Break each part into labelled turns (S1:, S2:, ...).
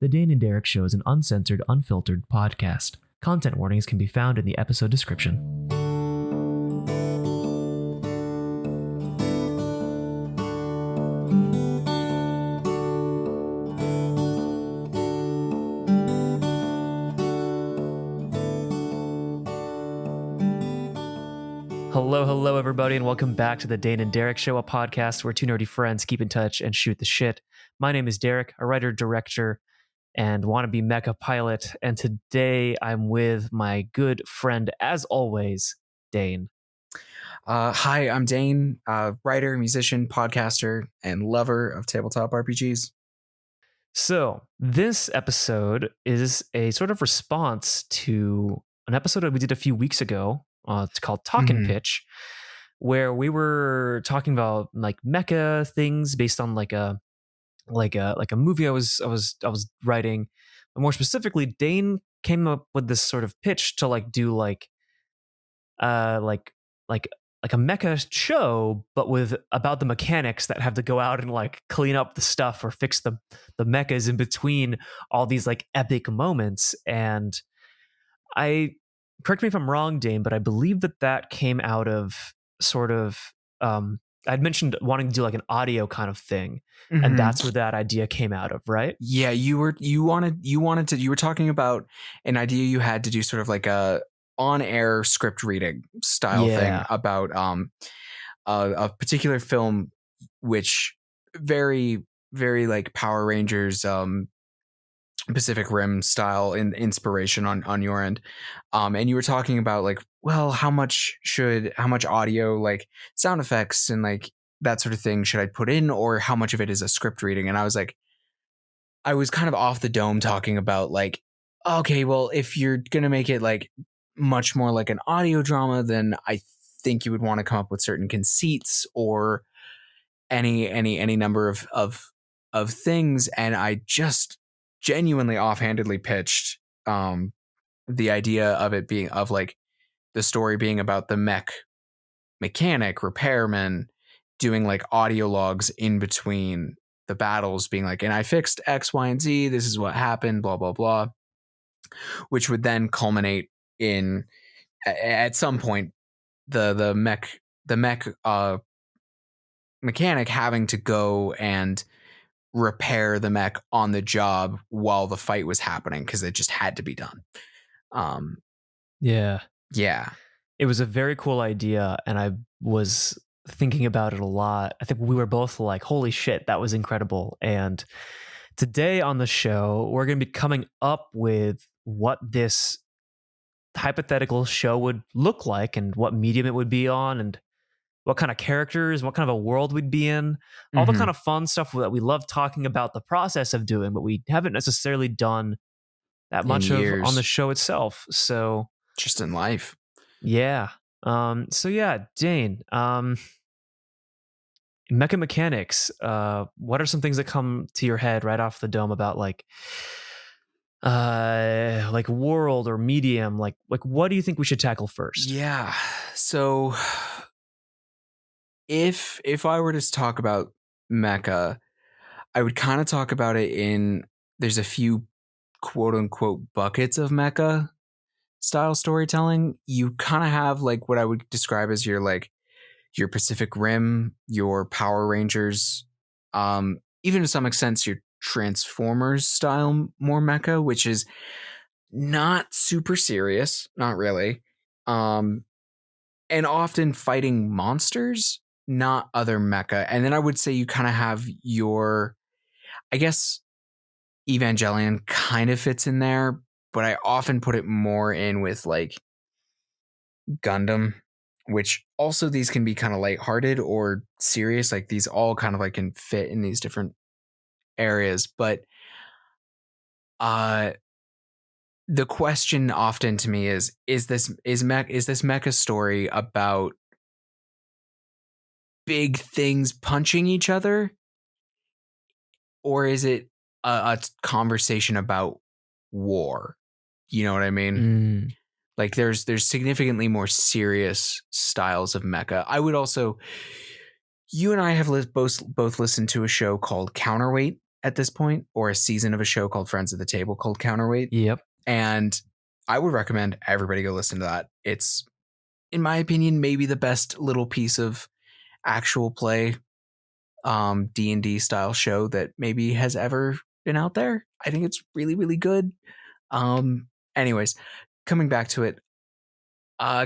S1: The Dane and Derek Show is an uncensored, unfiltered podcast. Content warnings can be found in the episode description. Hello, everybody, and welcome back to the Dane and Derek Show, a podcast where two nerdy friends keep in touch and shoot the shit. My name is Derek, a writer, director, and wannabe Mecha pilot, and today I'm with my good friend, as always, Dane.
S2: Hi, I'm Dane, writer, musician, podcaster, and lover of tabletop RPGs.
S1: So, this episode is a sort of response to an episode that we did a few weeks ago. It's called Talk and Pitch, where we were talking about like mecha things based on like a movie I was writing. But more specifically, Dane came up with this sort of pitch to like do like a mecha show, but with about the mechanics that have to go out and like clean up the stuff or fix the mechas in between all these like epic moments. And I, correct me if I'm wrong, Dane, but I believe that came out of sort of I'd mentioned wanting to do like an audio kind of thing, and that's where that idea came out of, right?
S2: Yeah, you were talking about an idea you had to do sort of like a on-air script reading style thing about a particular film, which very like Power Rangers Pacific Rim style inspiration on your end, and you were talking about like, well, how much audio, like sound effects and like that sort of thing should I put in, or how much of it is a script reading? And I was like, I was kind of off the dome talking about like, okay, well, if you're gonna make it like much more like an audio drama, then I think you would want to come up with certain conceits or any number of things, and I just genuinely offhandedly pitched the idea of it being of like the story being about the mechanic repairman doing like audio logs in between the battles, being like, and I fixed X, Y, and Z, this is what happened, blah blah blah, which would then culminate in at some point the mechanic having to go and repair the mech on the job while the fight was happening because it just had to be done.
S1: Yeah.
S2: It
S1: was a very cool idea, and I was thinking about it a lot. I think we were both like, holy shit, that was incredible. And today on the show, we're going to be coming up with what this hypothetical show would look like and what medium it would be on and what kind of characters, what kind of a world we'd be in, all the kind of fun stuff that we love talking about the process of doing, but we haven't necessarily done that much of on the show itself. So
S2: just in life.
S1: Yeah. So yeah, Dane, mecha mechanics, what are some things that come to your head right off the dome about like world or medium? Like what do you think we should tackle first?
S2: Yeah. So if I were to talk about mecha, I would kind of talk about it in, there's a few quote unquote buckets of mecha style storytelling. You kind of have like what I would describe as your Pacific Rim, your Power Rangers, even to some extent your Transformers style more mecha, which is not super serious, not really, and often fighting monsters, not other mecha. And then I would say you kind of have your, I guess Evangelion kind of fits in there, but I often put it more in with like Gundam, which also these can be kind of lighthearted or serious. Like these all kind of like can fit in these different areas. But the question often to me is this mecha story about big things punching each other, or is it a conversation about war? You know what I mean? Like there's significantly more serious styles of mecha. I would also, you and I have both listened to a show called Counterweight, at this point, or a season of a show called Friends at the Table called Counterweight.
S1: Yep.
S2: And I would recommend everybody go listen to that. It's, in my opinion, maybe the best little piece of actual play D&D style show that maybe has ever been out there. I think it's really, really good. Anyways, coming back to it,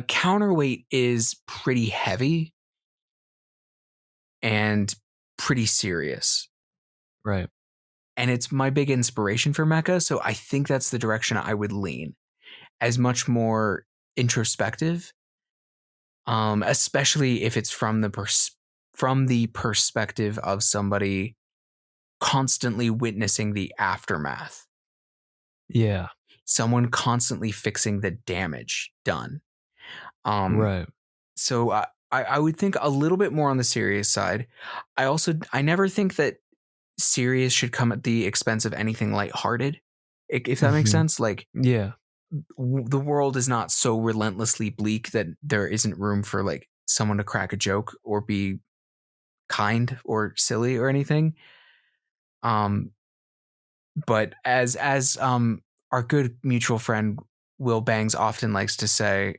S2: Counterweight is pretty heavy and pretty serious.
S1: Right.
S2: And it's my big inspiration for Mecha, so I think that's the direction I would lean. As much more introspective, especially if it's from the perspective of somebody constantly witnessing the aftermath.
S1: Yeah.
S2: Someone constantly fixing the damage done.
S1: Right.
S2: So I would think a little bit more on the serious side. I never think that serious should come at the expense of anything lighthearted, if that makes sense. Like,
S1: yeah,
S2: the world is not so relentlessly bleak that there isn't room for like someone to crack a joke or be kind or silly or anything. But as our good mutual friend Will Bangs often likes to say,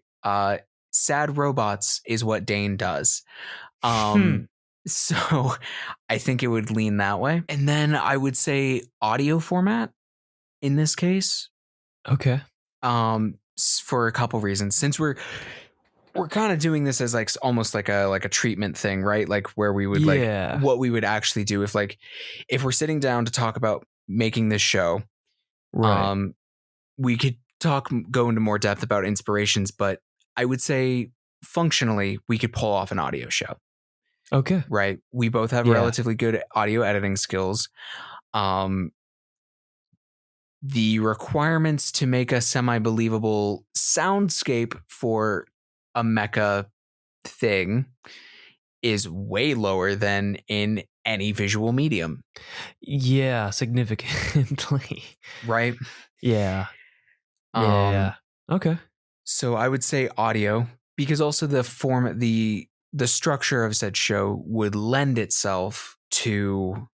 S2: sad robots is what Dane does. So I think it would lean that way. And then I would say audio format in this case.
S1: Okay.
S2: For a couple reasons. Since we're kind of doing this as like almost like a treatment thing, right? Like where we would like what we would actually do if we're sitting down to talk about making this show.
S1: Right.
S2: We could go into more depth about inspirations, but I would say functionally we could pull off an audio show.
S1: Okay.
S2: Right. We both have relatively good audio editing skills. The requirements to make a semi-believable soundscape for a mecha thing is way lower than in any visual medium.
S1: Yeah, significantly.
S2: Right?
S1: Yeah. Yeah. Okay.
S2: So I would say audio, because also the structure of said show would lend itself to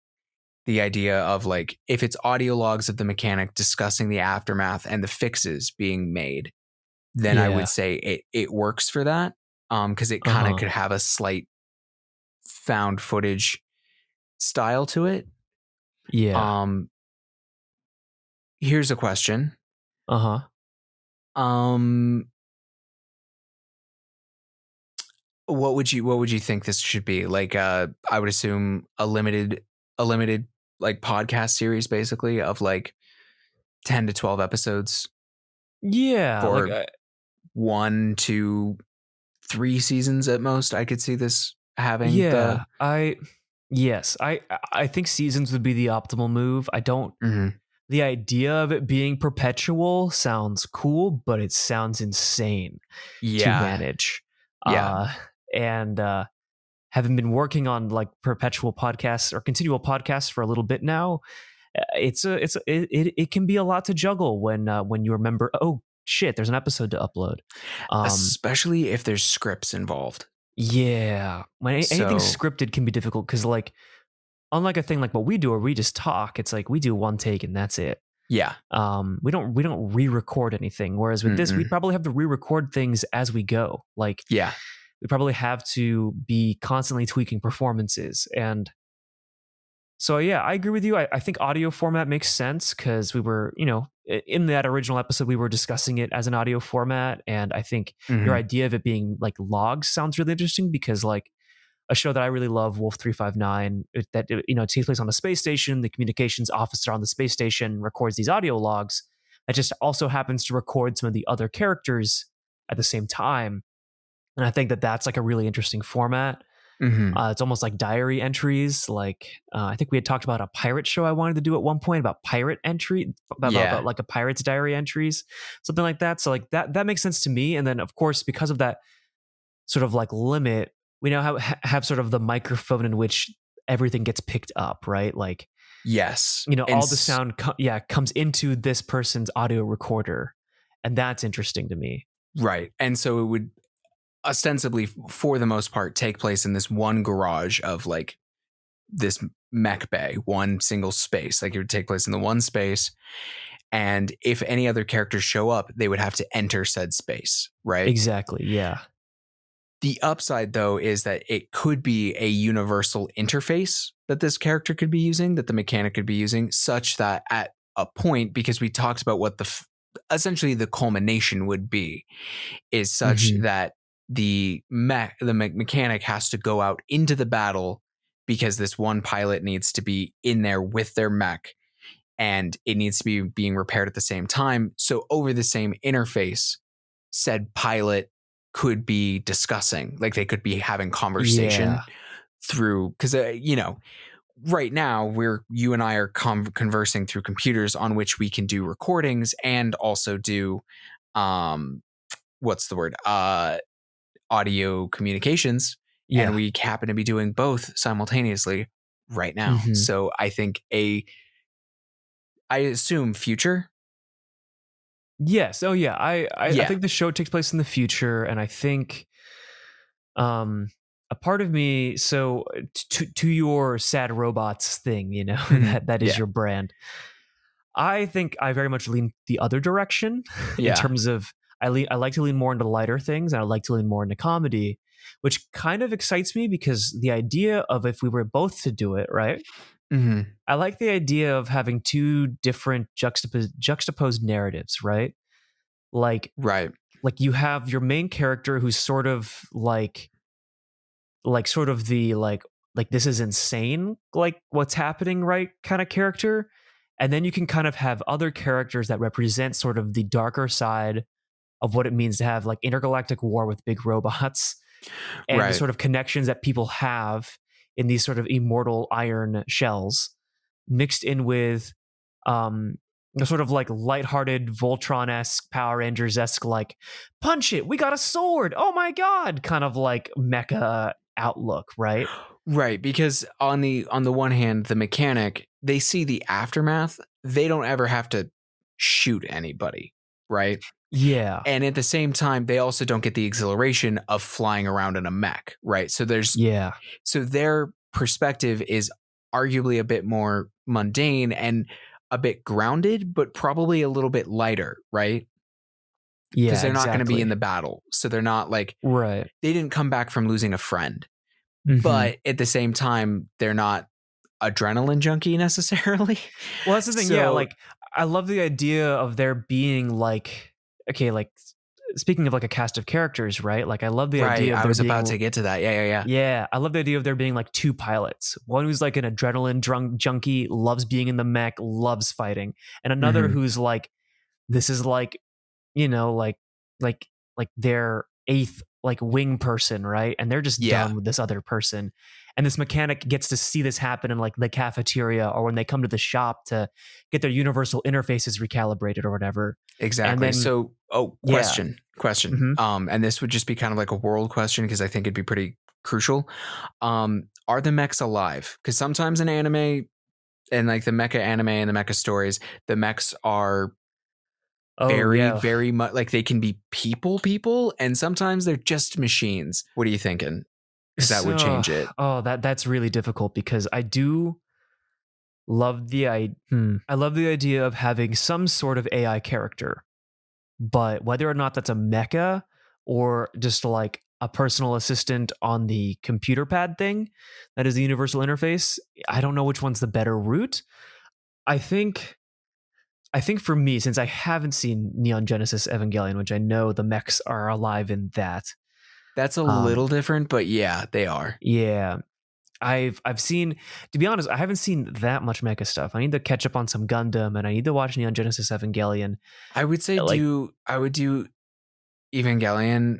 S2: the idea of like, if it's audio logs of the mechanic discussing the aftermath and the fixes being made, then I would say it works for that. Because it kind of could have a slight found footage style to it.
S1: Yeah.
S2: Here's a question. What would you think this should be? Like, I would assume a limited like podcast series, basically, of like 10 to 12 episodes.
S1: Yeah.
S2: For
S1: like
S2: 1 to 3 seasons at most. I could see this having
S1: I think seasons would be the optimal move. I don't the idea of it being perpetual sounds cool, but it sounds insane to manage. And having been working on like perpetual podcasts or continual podcasts for a little bit now, it can be a lot to juggle when you remember, oh shit, there's an episode to upload.
S2: Especially if there's scripts involved.
S1: Yeah. When anything scripted can be difficult because like, unlike a thing like what we do, where we just talk, it's like we do one take and that's it.
S2: Yeah.
S1: We don't re-record anything. Whereas with this, we'd probably have to re-record things as we go. Like, we probably have to be constantly tweaking performances. And so, yeah, I agree with you. I think audio format makes sense because we were, in that original episode, we were discussing it as an audio format. And I think your idea of it being like logs sounds really interesting because like, a show that I really love, Wolf 359, that takes place on a space station. The communications officer on the space station records these audio logs. That just also happens to record some of the other characters at the same time. And I think that that's like a really interesting format. It's almost like diary entries. Like I think we had talked about a pirate show I wanted to do at one point about pirate entry, about like a pirate's diary entries, something like that. So like that makes sense to me. And then of course, because of that sort of like limit, we now have sort of the microphone in which everything gets picked up, right? Like,
S2: yes,
S1: all the sound, comes into this person's audio recorder, and that's interesting to me.
S2: Right. And so it would ostensibly, for the most part, take place in this one garage of like this mech bay, one single space. Like it would take place in the one space. And if any other characters show up, they would have to enter said space, right?
S1: Exactly. Yeah.
S2: The upside, though, is that it could be a universal interface that this character could be using, that the mechanic could be using, such that at a point, because we talked about what essentially the culmination would be, is such that the mechanic has to go out into the battle because this one pilot needs to be in there with their mech, and it needs to be being repaired at the same time. So over the same interface, said pilot could be discussing, like they could be having conversation through, because right now you and I are conversing through computers on which we can do recordings and also do what's the word, audio communications, and we happen to be doing both simultaneously right now. So I think I assume future.
S1: Yes. Oh yeah. I think the show takes place in the future, and I think a part of me, so to your sad robots thing, that is your brand. I think I very much lean the other direction in terms of I like to lean more into lighter things, and I like to lean more into comedy, which kind of excites me because the idea of if we were both to do it, right? I like the idea of having two different juxtaposed narratives, right? Like you have your main character who's sort of like sort of the like this is insane, like what's happening, right, kind of character. And then you can kind of have other characters that represent sort of the darker side of what it means to have like intergalactic war with big robots and the sort of connections that people have in these sort of immortal iron shells, mixed in with a sort of like lighthearted Voltron-esque, Power Rangers-esque, like punch it, we got a sword, oh my god, kind of like mecha outlook, right?
S2: Right, because on the one hand, the mechanic, they see the aftermath. They don't ever have to shoot anybody, right?
S1: Yeah.
S2: And at the same time, they also don't get the exhilaration of flying around in a mech, right? So so their perspective is arguably a bit more mundane and a bit grounded, but probably a little bit lighter, right?
S1: Yeah,
S2: because they're not going to be in the battle. So they're not like, they didn't come back from losing a friend. But at the same time, they're not adrenaline junkie necessarily.
S1: Well, that's the thing. Yeah, like I love the idea of there being like, okay, like speaking of like a cast of characters, right? Like I love the idea of
S2: I was about to get to that.
S1: Yeah, I love the idea of there being like two pilots. One who's like an adrenaline junkie, loves being in the mech, loves fighting, and another who's like, this is like, like their eighth like wing person, right? And they're just done with this other person. And this mechanic gets to see this happen in like the cafeteria or when they come to the shop to get their universal interfaces recalibrated or whatever.
S2: Exactly. So, question. And this would just be kind of like a world question because I think it'd be pretty crucial. Are the mechs alive? Because sometimes in anime and like the mecha anime and the mecha stories, the mechs are very much like they can be people, and sometimes they're just machines. What are you thinking? Because that would change it.
S1: Oh, that's really difficult because I do love I love the idea of having some sort of AI character, but whether or not that's a mecha or just like a personal assistant on the computer pad thing that is the universal interface, I don't know which one's the better route. I think for me, since I haven't seen Neon Genesis Evangelion, which I know the mechs are alive in
S2: that's a little different, but yeah, they are.
S1: Yeah. I've seen, to be honest, I haven't seen that much mecha stuff. I need to catch up on some Gundam, and I need to watch Neon Genesis Evangelion.
S2: I would say I would do Evangelion.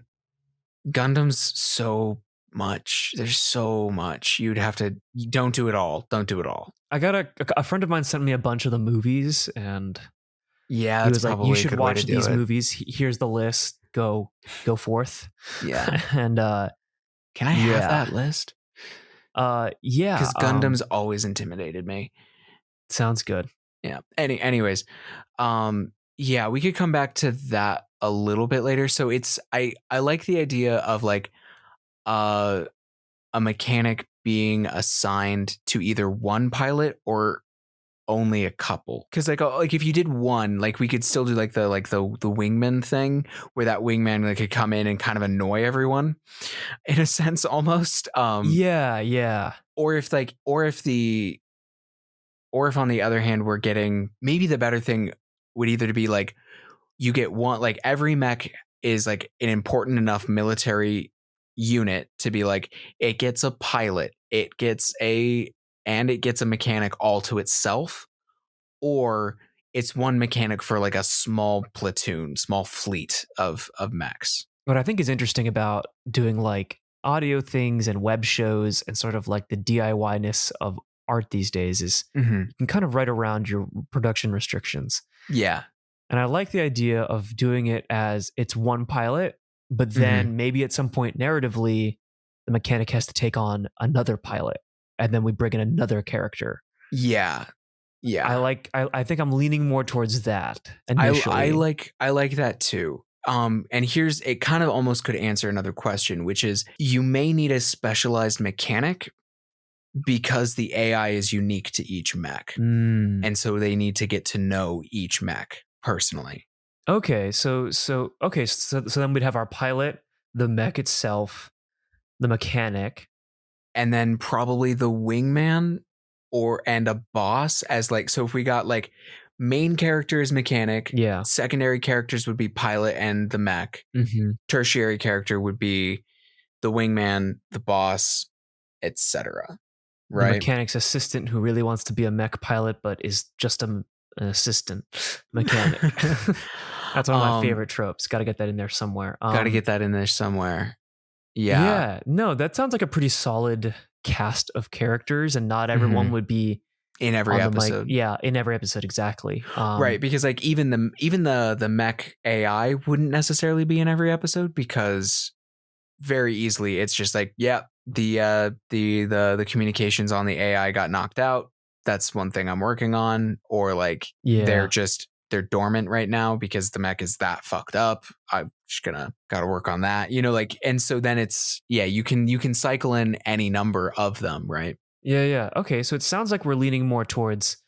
S2: Gundam's so much. There's so much. Don't do it all. Don't do it all.
S1: I got a friend of mine sent me a bunch of the movies, and
S2: he
S1: was like, you should watch these movies. Here's the list. Go forth.
S2: Yeah.
S1: And
S2: can I have that list?
S1: Yeah.
S2: Because Gundam's always intimidated me.
S1: Sounds good.
S2: Yeah. Anyways, yeah, we could come back to that a little bit later. So I like the idea of like a a mechanic being assigned to either one pilot or only a couple, because like if you did one, like we could still do like the wingman thing, where that wingman like could come in and kind of annoy everyone in a sense almost.
S1: Yeah.
S2: Or if on the other hand we're getting, maybe the better thing would either to be like you get one, like every mech is like an important enough military unit to be like it gets a pilot, it gets a mechanic all to itself, or it's one mechanic for like a small platoon, small fleet of mechs.
S1: What I think is interesting about doing like audio things and web shows and sort of like the DIY-ness of art these days is you can kind of write around your production restrictions.
S2: Yeah.
S1: And I like the idea of doing it as it's one pilot, but then maybe at some point narratively, the mechanic has to take on another pilot, and then we bring in another character.
S2: Yeah.
S1: I think I'm leaning more towards that initially.
S2: I like that too. And here's, it kind of almost could answer another question, which is you may need a specialized mechanic because the AI is unique to each mech. And so they need to get to know each mech personally.
S1: Okay, so then we'd have our pilot, the mech itself, the mechanic,
S2: and then probably the wingman and a boss as like, so if we got like main character is mechanic,
S1: yeah,
S2: secondary characters would be pilot and the mech, tertiary character would be the wingman, the boss, etc. Right?
S1: The mechanic's assistant who really wants to be a mech pilot but is just an assistant mechanic. That's one of my favorite tropes. Got to get that in there somewhere. Yeah. No, that sounds like a pretty solid cast of characters, and not everyone would be
S2: in every episode.
S1: In every episode, exactly.
S2: Right, because like even the mech AI wouldn't necessarily be in every episode, because very easily it's just like, yeah, the communications on the AI got knocked out. That's one thing I'm working on, or like they're dormant right now because the mech is that fucked up. I'm just gotta work on that, like, and so then it's, you can cycle in any number of them, right?
S1: Yeah. Okay, so it sounds like we're leaning more towards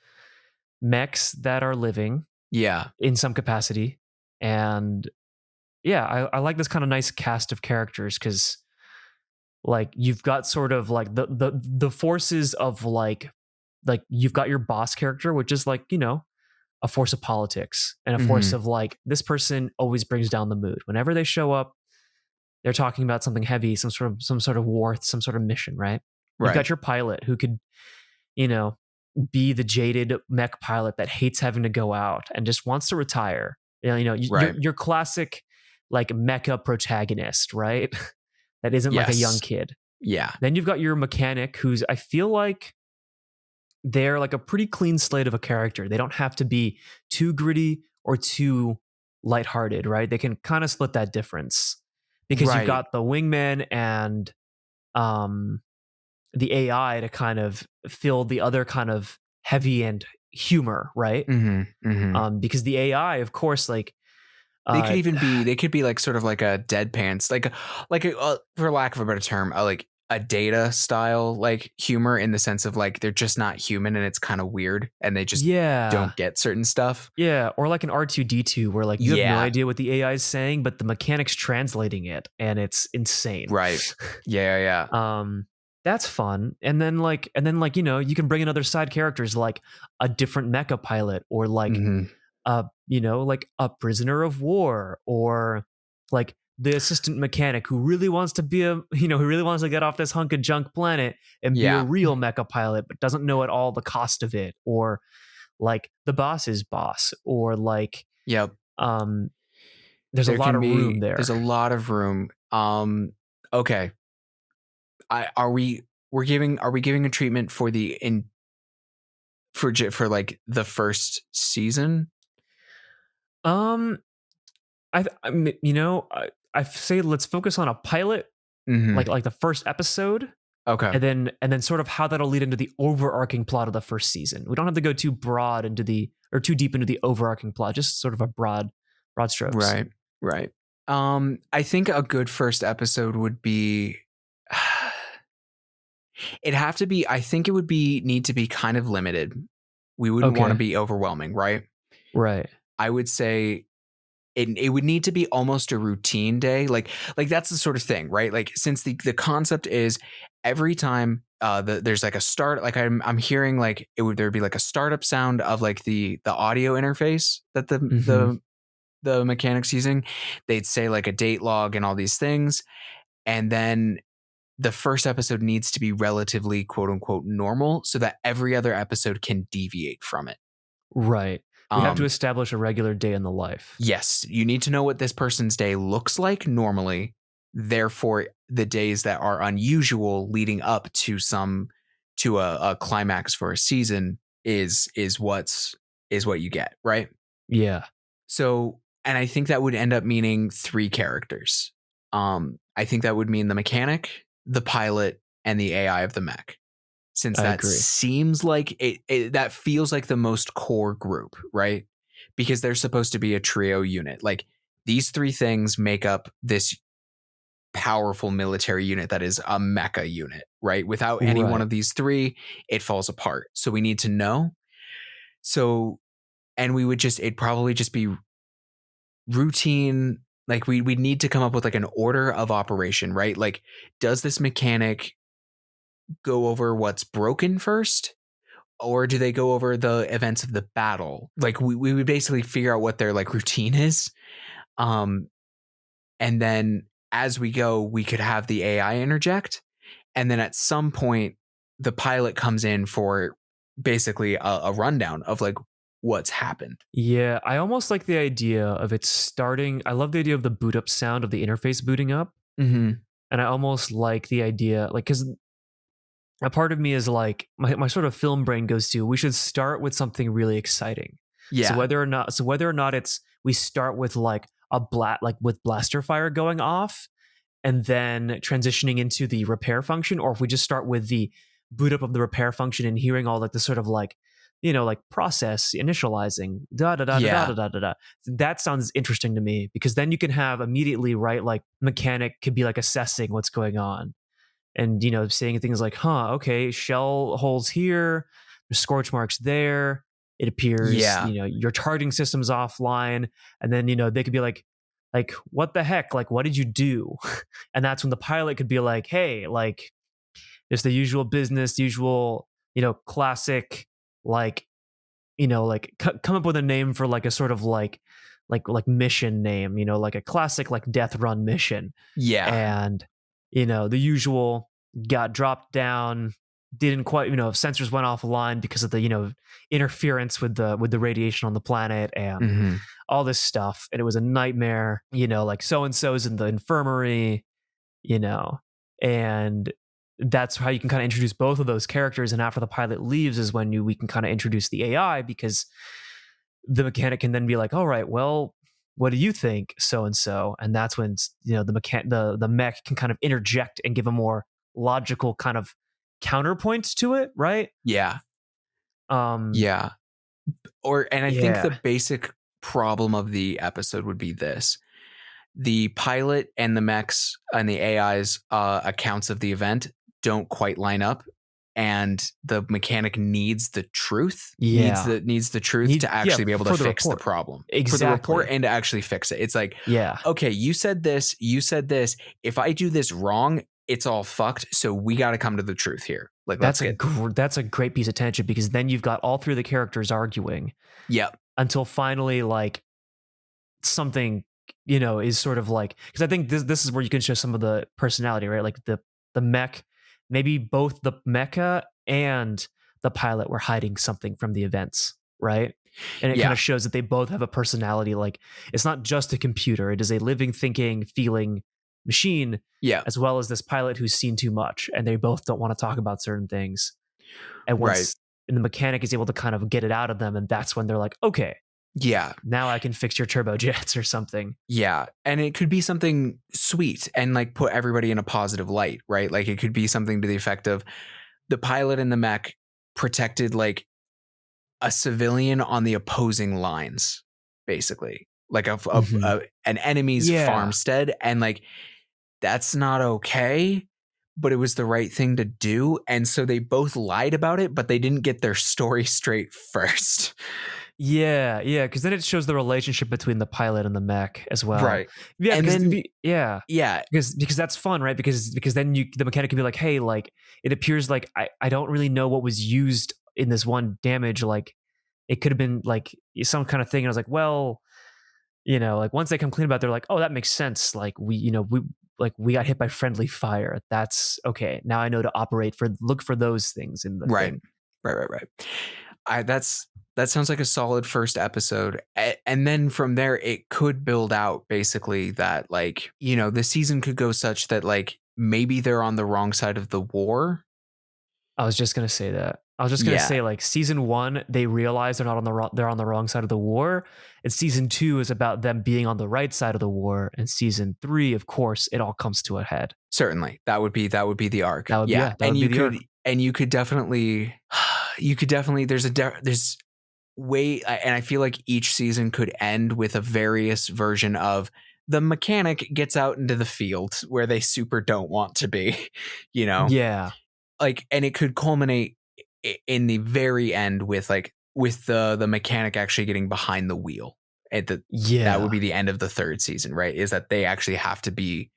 S1: mechs that are living, in some capacity, and I like this kind of nice cast of characters, because like you've got sort of like the forces of like you've got your boss character, which is like, a force of politics and a force of like, this person always brings down the mood. Whenever they show up, they're talking about something heavy, some sort of war, some sort of mission, right? You've got your pilot who could, be the jaded mech pilot that hates having to go out and just wants to retire. Your classic like mecha protagonist, right? That isn't like a young kid.
S2: Yeah.
S1: Then you've got your mechanic, who's, I feel like they're like a pretty clean slate of a character. They don't have to be too gritty or too lighthearted, right? They can kind of split that difference, because you've got the wingman and the AI to kind of fill the other kind of heavy and humor, right? Because the AI, of course, like
S2: they could be like sort of like a deadpans, like for lack of a better term, like a Data style like humor, in the sense of like they're just not human and it's kind of weird and they just don't get certain stuff.
S1: Yeah, or like an R2D2 where like you have no idea what the AI is saying, but the mechanic's translating it and it's insane.
S2: Right. Yeah.
S1: That's fun. And then like you can bring in other side characters like a different mecha pilot, or like like a prisoner of war, or like the assistant mechanic who really wants to be who really wants to get off this hunk of junk planet and be a real mecha pilot, but doesn't know at all the cost of it, or like the boss's boss, or like there's a lot of room there.
S2: There's a lot of room. Okay. Are we giving a treatment for for like the first season?
S1: I say let's focus on a pilot, like the first episode.
S2: Okay.
S1: And then sort of how that'll lead into the overarching plot of the first season. We don't have to go too broad too deep into the overarching plot, just sort of a broad strokes.
S2: Right. I think a good first episode would be It'd have to be, I think it would need to be kind of limited. We wouldn't want to
S1: Okay.
S2: be overwhelming, right?
S1: Right.
S2: I would say it would need to be almost a routine day. Like that's the sort of thing, right? Like, since the concept is every time there's like a start, like I'm hearing like there'd be like a startup sound of like the audio interface that
S1: Mm-hmm.
S2: the mechanic's using. They'd say like a date log and all these things. And then the first episode needs to be relatively quote unquote normal so that every other episode can deviate from it.
S1: Right. We have to
S2: Um,
S1: establish a regular day in the life.
S2: yes, you need to know what this person's day looks like normally. Therefore, the days that are unusual leading up to a climax for a season is what you get, right?
S1: Yeah.
S2: So, and I think that would end up meaning three characters. I think that would mean the mechanic, the pilot, and the AI of the mech. Since
S1: I
S2: that
S1: agree.
S2: seems like that feels like the most core group, right? Because they're supposed to be a trio unit. Like, these three things make up this powerful military unit that is a mecha unit, right? Without any one
S1: Right.
S2: of these three, it falls apart. So we need to know. So, and it'd probably just be routine. Like, we'd need to come up with like an order of operation, right? Like, does this mechanic go over what's broken first? Or do they go over the events of the battle? Like, we would basically figure out what their like routine is. Um, and then as we go, we could have the AI interject. And then at some point, the pilot comes in for basically a rundown of like what's happened.
S1: Yeah, I almost like the idea of it starting. I love the idea of the boot up sound of the interface booting up.
S2: Mm-hmm.
S1: And I almost like the idea, like, because a part of me is like, my sort of film brain goes to, we should start with something really exciting. So
S2: Yeah.
S1: whether or not it's, we start with like like with blaster fire going off and then transitioning into the repair function, or if we just start with the boot up of the repair function and hearing all like the sort of like, like process initializing, da da da da da
S2: Yeah.
S1: da da da. That sounds interesting to me, because then you can have immediately, right, like mechanic could be like assessing what's going on and saying things like, huh, okay, shell holes here, there's scorch marks there, it appears
S2: Yeah.
S1: your charging system's offline. And then they could be like, what the heck, like, what did you do? And that's when the pilot could be like, hey, like, it's the usual business, the usual classic, like, like come up with a name for like a sort of like mission name, like a classic like death run mission.
S2: Yeah.
S1: And the usual, got dropped down, didn't quite, sensors went offline because of the interference with the radiation on the planet and
S2: Mm-hmm.
S1: all this stuff, and it was a nightmare, like so and so's in the infirmary, you know and that's how you can kind of introduce both of those characters. And after the pilot leaves is when we can kind of introduce the AI, because the mechanic can then be like, all right, well, what do you think, so and so? And that's when the mech can kind of interject and give a more logical kind of counterpoint to it, right?
S2: Yeah.
S1: um
S2: Yeah. And I think the
S1: yeah.
S2: basic problem of the episode would be this: the pilot and the mechs and the AI's accounts of the event don't quite line up, and the mechanic needs the truth,
S1: Yeah.
S2: needs the truth to
S1: Yeah,
S2: actually be able to
S1: for the
S2: fix the
S1: report.
S2: problem, for the report,
S1: Exactly.
S2: and to actually fix it. It's like,
S1: Yeah.
S2: okay, you said this, if I do this wrong, it's all fucked, so we got to come to the truth here. Like, let's get
S1: That's a great piece of tension, because then you've got all three of the characters arguing
S2: yep.
S1: until finally, like, something is sort of like, because I think this is where you can show some of the personality, right? Like the mech, maybe both the mecha and the pilot were hiding something from the events, right? And it kind
S2: Yeah.
S1: of shows that they both have a personality. Like, it's not just a computer, it is a living, thinking, feeling machine,
S2: Yeah.
S1: as well as this pilot who's seen too much, and they both don't want to talk about certain things. And
S2: Right.
S1: once, and the mechanic is able to kind of get it out of them, and that's when they're like, okay,
S2: Yeah.
S1: now I can fix your turbojets or something.
S2: Yeah. And it could be something sweet and like put everybody in a positive light, right? Like, it could be something to the effect of the pilot and the mech protected like a civilian on the opposing lines, basically, like
S1: Mhm.
S2: an enemy's
S1: Yeah.
S2: farmstead. And like, that's not okay. but it was the right thing to do. And so they both lied about it, but they didn't get their story straight first.
S1: Yeah, because then it shows the relationship between the pilot and the mech as well.
S2: Right.
S1: Yeah,
S2: and
S1: because
S2: then,
S1: yeah,
S2: yeah,
S1: because that's fun, right? Because then the mechanic can be like, hey, like it appears like I don't really know what was used in this one damage. Like it could have been like some kind of thing. And I was like, well, like once they come clean about it, they're like, oh, that makes sense. Like we got hit by friendly fire. That's okay. Now I know to look for those things in the
S2: right.
S1: thing.
S2: Right. That sounds like a solid first episode. And then from there, it could build out basically that, like, the season could go such that, like, maybe they're on the wrong side of the war.
S1: I was just gonna say that. I was just gonna say, like, season 1, they realize they're on the wrong side of the war, and season 2 is about them being on the right side of the war, and season 3, of course, it all comes to a head.
S2: Certainly, that would be the arc.
S1: That would
S2: Yeah,
S1: that would be the arc.
S2: and you could definitely, there's way, and I feel like each season could end with a various version of the mechanic gets out into the field where they super don't want to be,
S1: Yeah.
S2: like, and it could culminate in the very end with the mechanic actually getting behind the wheel that would be the end of the third season, right? Is that they actually have to be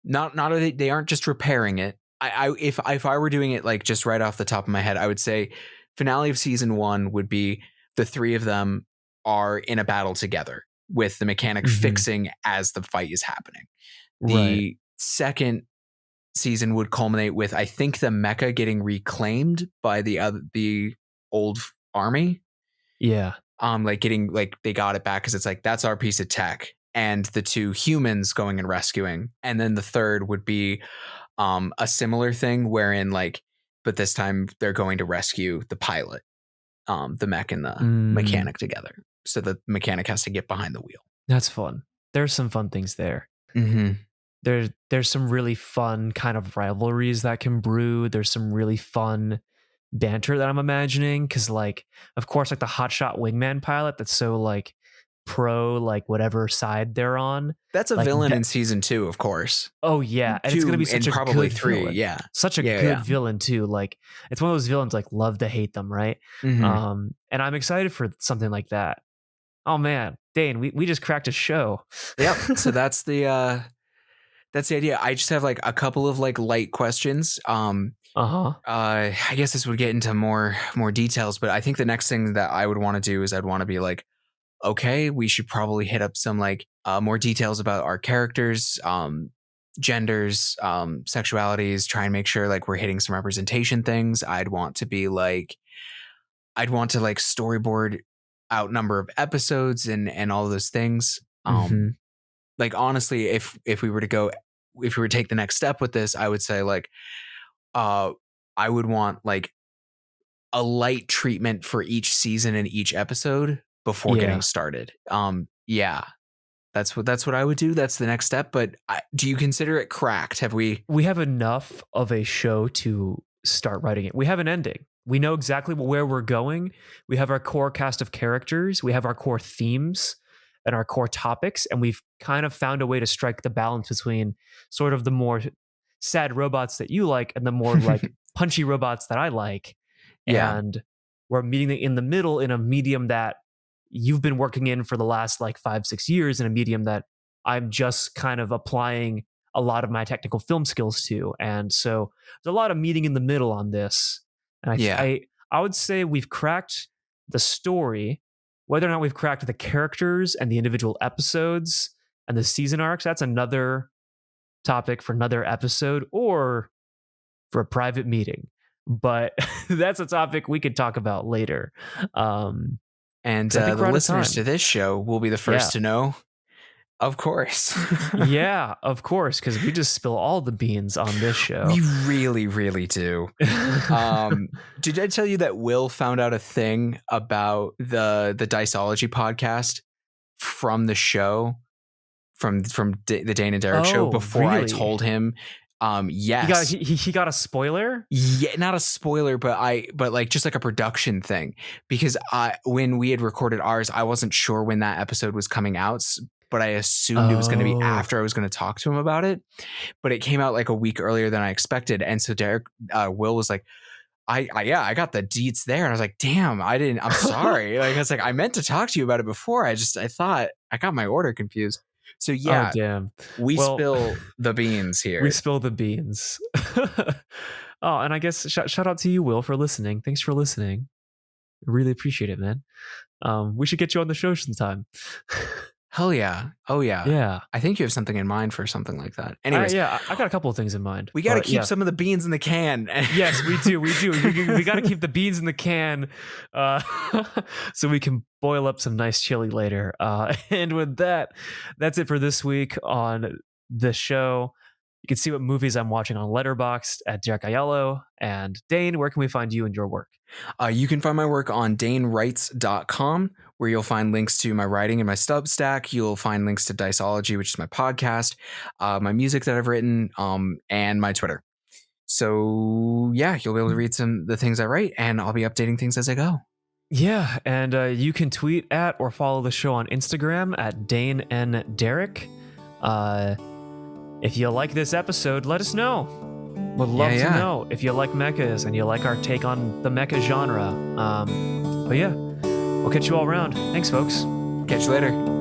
S2: not they aren't just repairing it. If I were doing it like just right off the top of my head, I would say finale of season 1 would be the three of them are in a battle together with the mechanic fixing as the fight is happening. The second season would culminate with, I think, the Mecha getting reclaimed by the old army.
S1: Yeah.
S2: Like getting, like, they got it back because it's like, that's our piece of tech, and the two humans going and rescuing. And then the third would be a similar thing wherein, like, but this time they're going to rescue the pilot, the mech and the mechanic together. So the mechanic has to get behind the wheel.
S1: That's fun. There's some fun things there. There's some really fun kind of rivalries that can brew. There's some really fun banter that I'm imagining, because, like, of course, like the hotshot wingman pilot that's so, like, pro, like, whatever side they're on.
S2: That's a
S1: like,
S2: villain in season 2, of course.
S1: Oh yeah, and it's gonna be such a
S2: probably
S1: good
S2: 3.
S1: villain.
S2: Yeah,
S1: such a good villain too. Like, it's one of those villains, like, love to hate them, right? And I'm excited for something like that. Oh man, Dane, we just cracked a show.
S2: Yep. So that's the idea. I just have like a couple of like light questions. I guess this would get into more details, but I think the next thing that I would want to do is I'd want to be like, okay, we should probably hit up some like more details about our characters, genders, sexualities, try and make sure like we're hitting some representation things. I'd want to like storyboard out number of episodes and all of those things. Like, honestly, if we were to take the next step with this, I would say like, I would want like a light treatment for each season and each episode before getting started. That's what I would do. That's the next step. But do you consider it cracked? We
S1: have enough of a show to start writing it. We have an ending. We know exactly where we're going. We have our core cast of characters. We have our core themes and our core topics. And we've kind of found a way to strike the balance between sort of the more sad robots that you like and the more like punchy robots that I like.
S2: Yeah.
S1: And we're meeting in the middle in a medium that you've been working in for the last like 5-6 years, in a medium that I'm just kind of applying a lot of my technical film skills to. And so there's a lot of meeting in the middle on this. And I would say we've cracked the story. Whether or not we've cracked the characters and the individual episodes and the season arcs, that's another topic for another episode or for a private meeting. But that's a topic we could talk about later.
S2: And the listeners to this show will be the first to know. Of course.
S1: Yeah, of course, because we just spill all the beans on this show.
S2: We really, really do. Did I tell you that Will found out a thing about the Diceology podcast from the show, from the Dane and Derek show before I told him? Yes.
S1: He got a spoiler?
S2: Yeah, not a spoiler, but like just like a production thing, because when we had recorded ours, I wasn't sure when that episode was coming out. but I assumed it was going to be after I was going to talk to him about it. But it came out like a week earlier than I expected. And so Will was like, I got the deets there. And I was like, damn, I'm sorry. Like, I was like, I meant to talk to you about it before. I thought I got my order confused. So yeah,
S1: damn.
S2: We spill the beans here.
S1: We spill the beans. Oh, and I guess shout out to you, Will, for listening. Thanks for listening. I really appreciate it, man. We should get you on the show sometime.
S2: Hell yeah. Oh yeah.
S1: Yeah.
S2: I think you have something in mind for something like that. Anyways.
S1: Yeah, I got a couple of things in mind.
S2: We got to keep some of the beans in the can.
S1: Yes, we do. We got to keep the beans in the can so we can boil up some nice chili later. And with that, that's it for this week on the show. You can see what movies I'm watching on Letterboxd at Benig-Aiello. And Dane, where can we find you and your work?
S2: You can find my work on danewrites.com, where you'll find links to my writing and my Substack. You'll find links to Diceology, which is my podcast, my music that I've written, and my Twitter. So yeah, you'll be able to read the things I write, and I'll be updating things as I go.
S1: Yeah, and you can tweet at or follow the show on Instagram at Dane and Derek. If you like this episode, let us know. Would love to know if you like mechas and you like our take on the mecha genre. But yeah, we'll catch you all around. Thanks, folks.
S2: Catch you later.